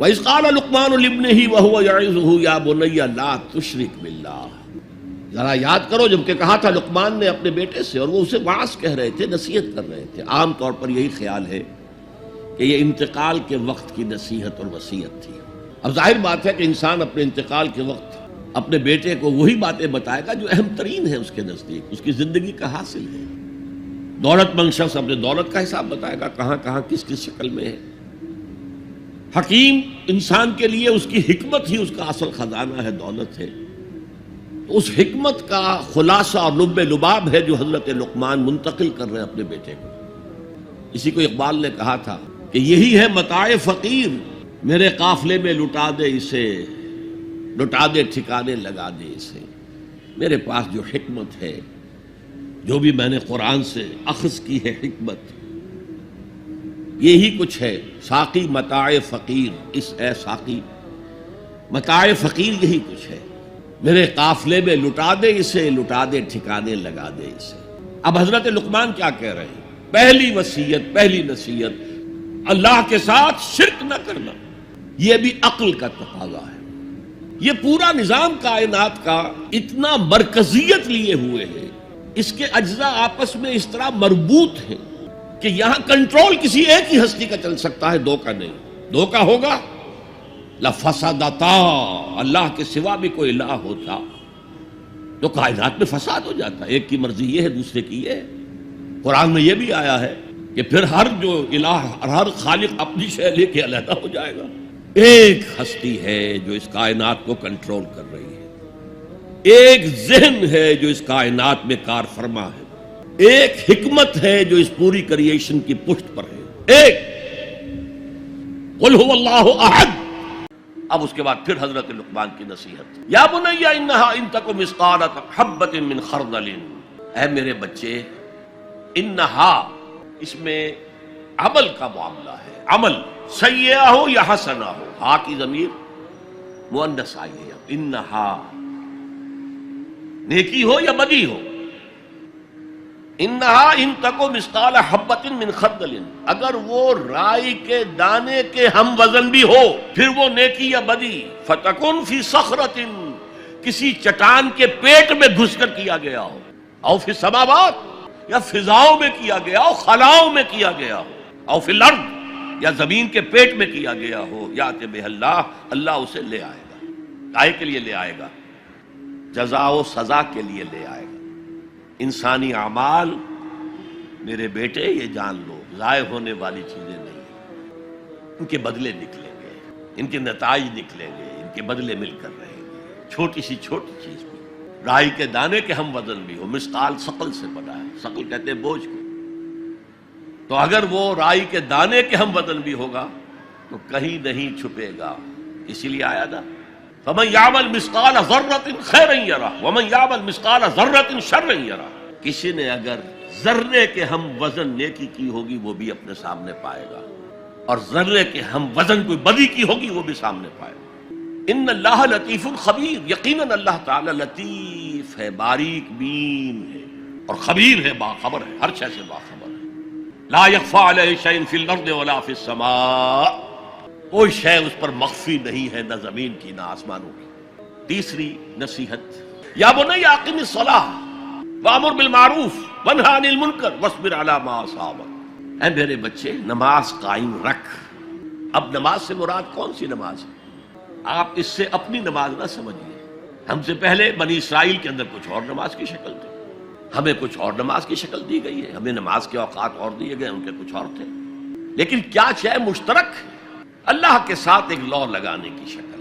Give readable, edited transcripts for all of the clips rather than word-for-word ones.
وَإِذْ قَالَ لُقْمَانُ لِابْنِهِ وَهُوَ يَعِظُهُ يَا بُنَيَّ لَا تُشْرِكْ بِاللَّهِ۔ ذرا یاد کرو جب کہ کہا تھا لقمان نے اپنے بیٹے سے، اور وہ اسے واعظ کہہ رہے تھے، نصیحت کر رہے تھے۔ عام طور پر یہی خیال ہے کہ یہ انتقال کے وقت کی نصیحت اور وصیت تھی۔ اب ظاہر بات ہے کہ انسان اپنے انتقال کے وقت اپنے بیٹے کو وہی باتیں بتائے گا جو اہم ترین ہے اس کے نزدیک، اس کی زندگی کا حاصل ہے۔ دولت مند شخص اپنے دولت کا حساب بتائے گا، کہاں کہاں کس کس شکل میں ہے۔ حکیم انسان کے لیے اس کی حکمت ہی اس کا اصل خزانہ ہے، دولت ہے۔ تو اس حکمت کا خلاصہ اور لب لباب ہے جو حضرت لقمان منتقل کر رہے ہیں اپنے بیٹے کو۔ اسی کو اقبال نے کہا تھا کہ یہی ہے متاع فقیر، میرے قافلے میں لٹا دے اسے، لٹا دے ٹھکانے لگا دے اسے۔ میرے پاس جو حکمت ہے، جو بھی میں نے قرآن سے اخذ کی ہے حکمت، یہی کچھ ہے۔ ساقی متاع فقیر، اس اے ساقی متاع فقیر یہی کچھ ہے، میرے قافلے میں لٹا دے اسے، لٹا دے ٹھکانے لگا دے اسے۔ اب حضرت لقمان کیا کہہ رہے ہیں؟ پہلی وصیت، پہلی نصیحت، اللہ کے ساتھ شرک نہ کرنا۔ یہ بھی عقل کا تقاضا ہے۔ یہ پورا نظام کائنات کا اتنا مرکزیت لیے ہوئے ہے، اس کے اجزاء آپس میں اس طرح مربوط ہیں کہ یہاں کنٹرول کسی ایک ہی ہستی کا چل سکتا ہے، دو کا نہیں۔ دو کا ہوگا لفسدتا، اللہ کے سوا بھی کوئی الہ ہوتا تو کائنات میں فساد ہو جاتا۔ ایک کی مرضی یہ ہے، دوسرے کی یہ ہے۔ قرآن میں یہ بھی آیا ہے کہ پھر ہر جو الہ، ہر خالق اپنی شے لے کے علیحدہ ہو جائے گا۔ ایک ہستی ہے جو اس کائنات کو کنٹرول کر رہی ہے، ایک ذہن ہے جو اس کائنات میں کار فرما ہے، ایک حکمت ہے جو اس پوری کریشن کی پشت پر ہے، ایک قل هو اللہ احد۔ اب اس کے بعد پھر حضرت لقمان کی نصیحت، یا بنی انہا ان تک مثقال حبۃ من خردل، اے میرے بچے، انہا اس میں عمل کا معاملہ ہے، عمل سیئہ ہو یا حسنہ ہو، ہا کی ضمیر مؤنث آئی ہے، انہا نیکی ہو یا بدی ہو، انہا ان تکو مثقال حبۃ من خردل، اگر وہ رائی کے دانے کے ہم وزن بھی ہو، پھر وہ نیکی یا بدی، فتکن فی صخرۃ، کسی چٹان کے پیٹ میں گھس کر کیا گیا ہو، او فی السماوات، یا فضاؤں میں کیا گیا ہو، خلاؤں میں کیا گیا ہو، او فی الارض، یا زمین کے پیٹ میں کیا گیا ہو، یات بہ اللہ، اللہ اسے لے آئے گا۔ کائے کے لیے لے آئے گا؟ جزا و سزا کے لیے لے آئے گا۔ انسانی اعمال میرے بیٹے یہ جان لو ضائع ہونے والی چیزیں نہیں ہیں، ان کے بدلے نکلیں گے، ان کے نتائج نکلیں گے، ان کے بدلے مل کر رہیں گے۔ چھوٹی سی چھوٹی چیز بھی، رائی کے دانے کے ہم وزن بھی ہو، مثقال ثقل سے بنا ہے، ثقل کہتے ہیں بوجھ کو، تو اگر وہ رائی کے دانے کے ہم وزن بھی ہوگا تو کہیں نہیں چھپے گا۔ اسی لیے آیا تھا فَمَنْ يَعْمَلْ مِثْقَالَ ذَرَّةٍ خَيْرًا يَرَهُ وَمَنْ يَعْمَلْ مِثْقَالَ ذَرَّةٍ شَرًّا يَرَهُ، کسی نے اگر ذرے کے ہم وزن نیکی کی ہوگی وہ بھی اپنے سامنے پائے گا، اور ذرے کے ہم وزن کوئی بدی کی ہوگی وہ بھی سامنے پائے گا۔ ان اللہ لطیف خبیر، یقیناً اللہ تعالی لطیف ہے، باریک بین ہے، اور خبیر ہے، باخبر ہے، ہر شے سے باخبر ہے۔ لا یخفی علیہ شیء فی الارض ولا فی السماء، کوئی شے اس پر مخفی نہیں ہے، نہ زمین کی نہ آسمانوں کی۔ تیسری نصیحت، یا بنی اقم الصلاۃ وامر بالمعروف وانہی عن المنکر واصبر علی ما اصابک، اے میرے بچے نماز قائم رکھ۔ اب نماز سے مراد کون سی نماز ہے؟ آپ اس سے اپنی نماز نہ سمجھیے۔ ہم سے پہلے بنی اسرائیل کے اندر کچھ اور نماز کی شکل تھی، ہمیں کچھ اور نماز کی شکل دی گئی ہے، ہمیں نماز کے اوقات اور دیے گئے، ان کے کچھ اور تھے، لیکن کیا شے مشترک ہے؟ اللہ کے ساتھ ایک لاء لگانے کی شکل،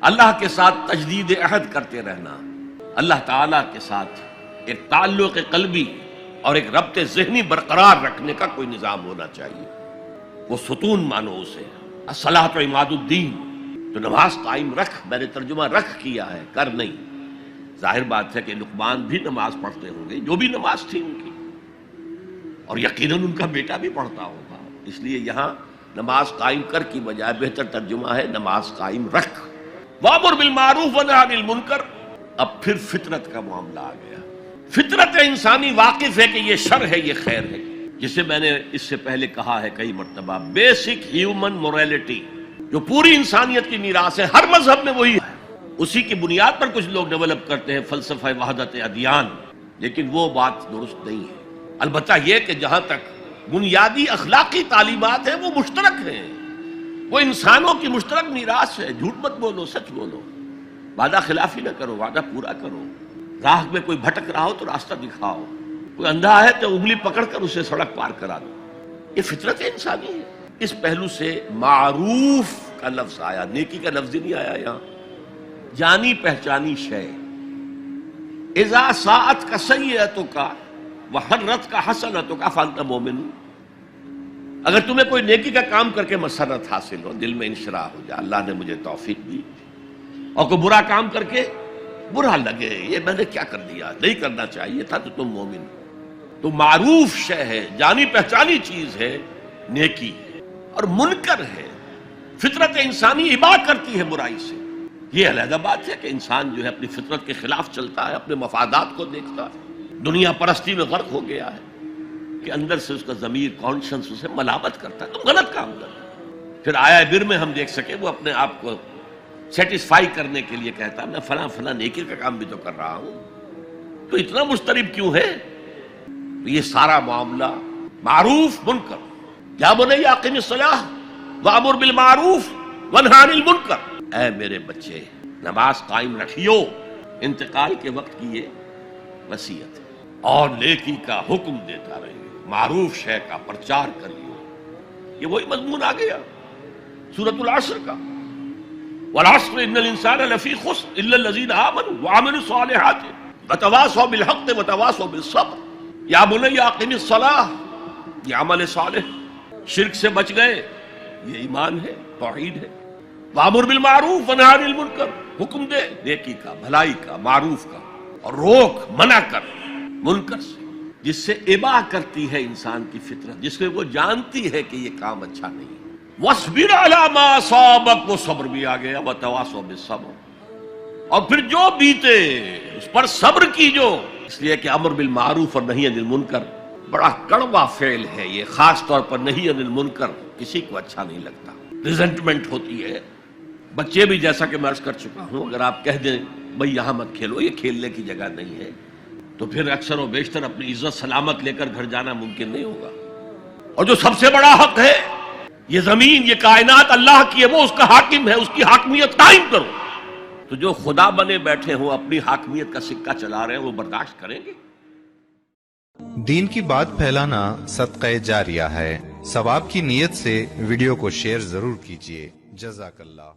اللہ کے ساتھ تجدید عہد کرتے رہنا، اللہ تعالیٰ کے ساتھ ایک تعلق قلبی اور ایک ربط ذہنی برقرار رکھنے کا کوئی نظام ہونا چاہیے۔ وہ ستون مانو اسے، الصلاۃ عماد الدین، تو نماز قائم رکھ، میں نے ترجمہ رکھ کیا ہے، کر نہیں۔ ظاہر بات ہے کہ لقمان بھی نماز پڑھتے ہوں گے، جو بھی نماز تھی ان کی، اور یقیناً ان کا بیٹا بھی پڑھتا ہوگا، اس لیے یہاں نماز قائم کر کی بجائے بہتر ترجمہ ہے نماز قائم رکھ۔ وامر بالمعروف ونہی عن المنکر، اب پھر فطرت کا معاملہ آ گیا۔ فطرت انسانی واقف ہے کہ یہ شر ہے، یہ خیر ہے، جسے میں نے اس سے پہلے کہا ہے کئی مرتبہ، بیسک ہیومن موریلٹی، جو پوری انسانیت کی میراث ہے، ہر مذہب میں وہی ہے. اسی کی بنیاد پر کچھ لوگ ڈیولپ کرتے ہیں فلسفہ وحدت ادیان، لیکن وہ بات درست نہیں ہے. البتہ یہ کہ جہاں تک بنیادی اخلاقی تعلیمات ہیں وہ مشترک ہیں، وہ انسانوں کی مشترک میراث ہے. جھوٹ مت بولو، سچ بولو، وعدہ خلافی نہ کرو، وعدہ پورا کرو. راہ میں کوئی بھٹک رہا ہو تو راستہ دکھاؤ، کوئی اندھا ہے تو انگلی پکڑ کر اسے سڑک پار کرا دو. یہ فطرت انسانی ہے. اس پہلو سے معروف کا لفظ آیا، نیکی کا لفظ ہی نہیں آیا یہاں. جانی پہچانی شے، اذا ساعت کا سیئتک وحرت کا حسنتک فانت مومن. اگر تمہیں کوئی نیکی کا کام کر کے مسرت حاصل ہو، دل میں انشراح ہو جائے اللہ نے مجھے توفیق دی، اور کوئی برا کام کر کے برا لگے یہ میں نے کیا کر دیا، نہیں کرنا چاہیے تھا، تو تم مومن. تو معروف شے ہے، جانی پہچانی چیز ہے نیکی، اور منکر ہے فطرت انسانی ابا کرتی ہے برائی سے. یہ علیحدہ بات ہے کہ انسان جو ہے اپنی فطرت کے خلاف چلتا ہے، اپنے مفادات کو دیکھتا ہے، دنیا پرستی میں غرق ہو گیا ہے کہ اندر سے اس کا ضمیر کانشنس اسے ملامت کرتا ہے تم غلط کام کر. پھر آیا بر میں ہم دیکھ سکے وہ اپنے آپ کو سیٹسفائی کرنے کے لیے کہتا ہے میں فلاں فلاں نیکی کا کام بھی تو کر رہا ہوں، تو اتنا مضطرب کیوں ہے؟ یہ سارا معاملہ معروف منکر. یا بنی اقم الصلاۃ وامر بالمعروف وانہی عن المنکر. اے میرے بچے نماز قائم رکھیو، انتقال کے وقت کی یہ وصیت ہے، اور نیکی کا حکم دیتا رہیے، معروف شے کا پرچار کریو. یہ وہی مضمون آ گیا سورۃ العصر کا، والعصر ان الانسان لفی خسر الا الذین آمنوا وعملوا الصالحات وتواصوا بالحق وتواصوا بالصبر. یا بنی اقم الصلاۃ، یہ عمل صالح، شرک سے بچ گئے، یہ ایمان ہے، توحید ہے. وامر بالمعروف ونہی عن المنکر، حکم دے نیکی کا، بھلائی کا، معروف کا، اور روک منع کر منکر سے، جس سے ابا کرتی ہے انسان کی فطرت، جس سے وہ جانتی ہے کہ یہ کام اچھا نہیں ہے. وَاصْبِرْ عَلَىٰ مَا أَصَابَكَ، وہ صبر بھی آ گیا، وَتَوَاصَوْا بِالصَّبْرِ، اور پھر جو بیتے اس پر صبر کیجو. اس لیے کہ امر بالمعروف اور نہی عن المنکر بڑا کڑوا فعل ہے. یہ خاص طور پر نہی عن المنکر کسی کو اچھا نہیں لگتا، ریزنٹمنٹ ہوتی ہے. بچے بھی جیسا کہ میں عرض کر چکا ہوں، اگر آپ کہہ دیں بھئی یہاں مت کھیلو، یہ کھیلنے کی جگہ نہیں ہے، تو پھر اکثر و بیشتر اپنی عزت سلامت لے کر گھر جانا ممکن نہیں ہوگا. اور جو سب سے بڑا حق ہے، یہ زمین، یہ کائنات اللہ کی ہے، وہ اس کا حاکم ہے، اس کی حاکمیت قائم کرو. تو جو خدا بنے بیٹھے ہوں اپنی حاکمیت کا سکہ چلا رہے ہیں، وہ برداشت کریں گے؟ دین کی بات پھیلانا صدقہ جاریہ ہے. ثواب کی نیت سے ویڈیو کو شیئر ضرور کیجیے. جزاک اللہ.